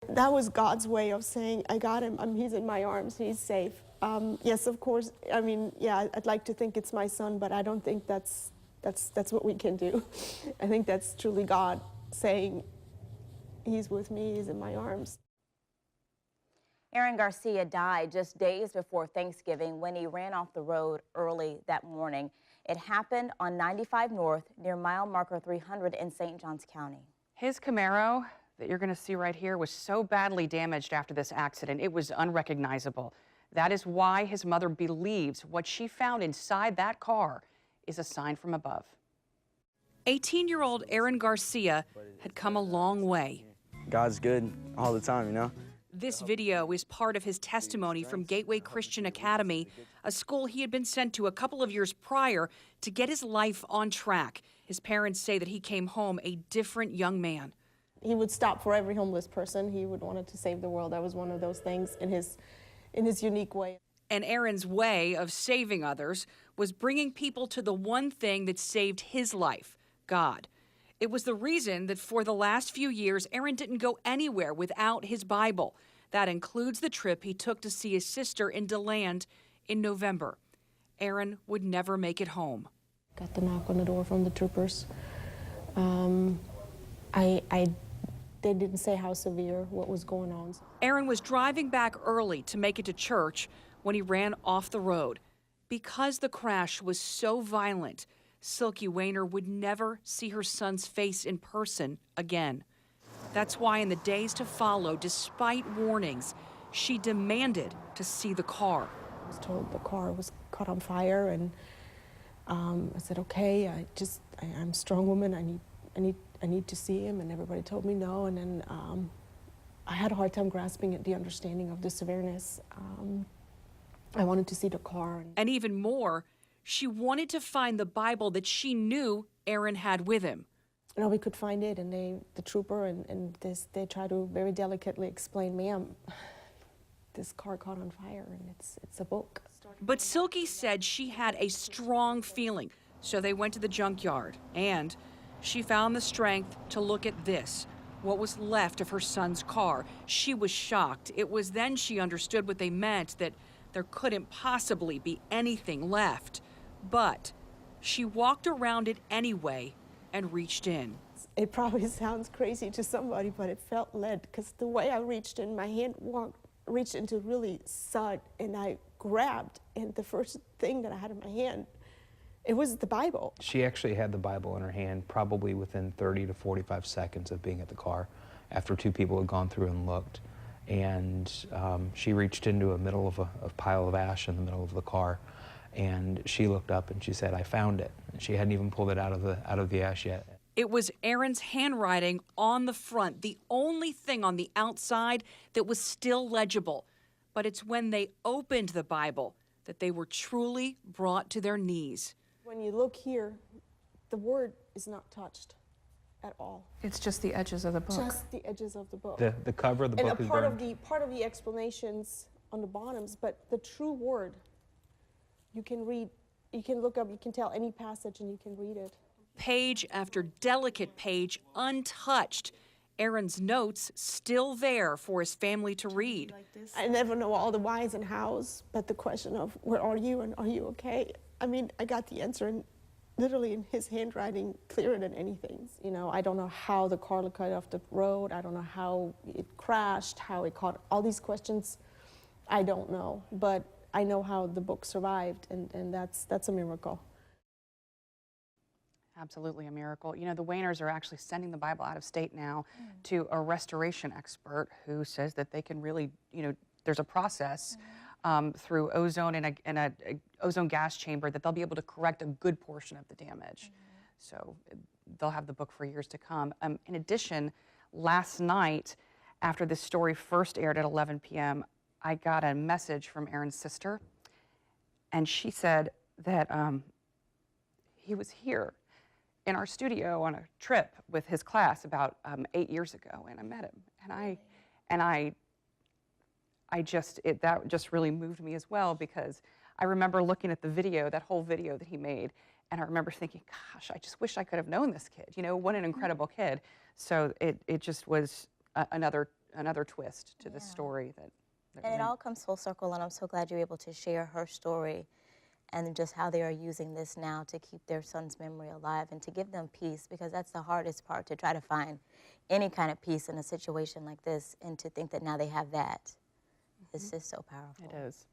That was God's way of saying, I got him, he's in my arms, he's safe. Yes, of course, I mean, yeah, I'd like to think it's my son, but I don't think that's what we can do. I think that's truly God saying, he's with me, he's in my arms. Aaron Garcia died just days before Thanksgiving when he ran off the road early that morning. It happened on 95 North near mile marker 300 in St. Johns County. His Camaro that you're going to see right here was so badly damaged after this accident, it was unrecognizable. That is why his mother believes what she found inside that car is a sign from above. 18-year-old Aaron Garcia had come a long way. God's good all the time, you know? This video is part of his testimony from Gateway Christian Academy, a school he had been sent to a couple of years prior to get his life on track. His parents say that he came home a different young man. He would stop for every homeless person. He would want to save the world. That was one of those things in his unique way. And Aaron's way of saving others was bringing people to the one thing that saved his life, God. It was the reason that for the last few years, Aaron didn't go anywhere without his Bible. That includes the trip he took to see his sister in DeLand in November. Aaron would never make it home. Got the knock on the door from the troopers. They didn't say how severe, what was going on. Aaron was driving back early to make it to church when he ran off the road. Because the crash was so violent, Silky Wayner would never see her son's face in person again. That's why in the days to follow, despite warnings, she demanded to see the car. I was told the car was caught on fire, and I said, okay, I'm a strong woman, I need to see him, and everybody told me no, and then I had a hard time grasping at the understanding of the severeness. I wanted to see the car. And even more, she wanted to find the Bible that she knew Aaron had with him. You know, we could find it, and the trooper they try to very delicately explain, ma'am, this car caught on fire, and it's a book. But Silky said she had a strong feeling, so they went to the junkyard, and she found the strength to look at this, what was left of her son's car. She was shocked. It was then she understood what they meant, that there couldn't possibly be anything left. But she walked around it anyway and reached in. It probably sounds crazy to somebody, but it felt lead, because the way I reached in, my hand reached into really sud, and I grabbed, and the first thing that I had in my hand, it was the Bible. She actually had the Bible in her hand probably within 30 to 45 seconds of being at the car, after two people had gone through and looked. And she reached into a middle of a pile of ash in the middle of the car, and she looked up and she said, I found it. And she hadn't even pulled it out of the ash yet. It was Aaron's handwriting on the front, the only thing on the outside that was still legible. But it's when they opened the Bible that they were truly brought to their knees. When you look here, the word is not touched at all. It's just the edges of the book. Just the edges of the book. The cover of the book is burned. And part of the explanations on the bottoms, but the true word, you can read, you can look up, you can tell any passage and you can read it. Page after delicate page, untouched. Aaron's notes still there for his family to read. I never know all the whys and hows, but the question of where are you and are you okay? I mean, I got the answer literally in his handwriting, clearer than anything. You know, I don't know how the car cut off the road. I don't know how it crashed, how it caught. All these questions, I don't know. But I know how the book survived, and that's a miracle. Absolutely a miracle. You know, the Wayners are actually sending the Bible out of state now to a restoration expert who says that they can really, you know, there's a process through ozone and a ozone gas chamber that they'll be able to correct a good portion of the damage. So they'll have the book for years to come. In addition, last night, after this story first aired at 11 p.m., I got a message from Aaron's sister, and she said that he was here in our studio on a trip with his class about 8 years ago, and I met him, and that just really moved me as well, because I remember looking at the video, that whole video that he made, and I remember thinking, gosh, I just wish I could have known this kid. You know, what an incredible kid. So it just was another another twist to the Yeah. story that And it all comes full circle, and I'm so glad you're able to share her story and just how they are using this now to keep their son's memory alive and to give them peace, because that's the hardest part, to try to find any kind of peace in a situation like this, and to think that now they have that. It's just so powerful. it is.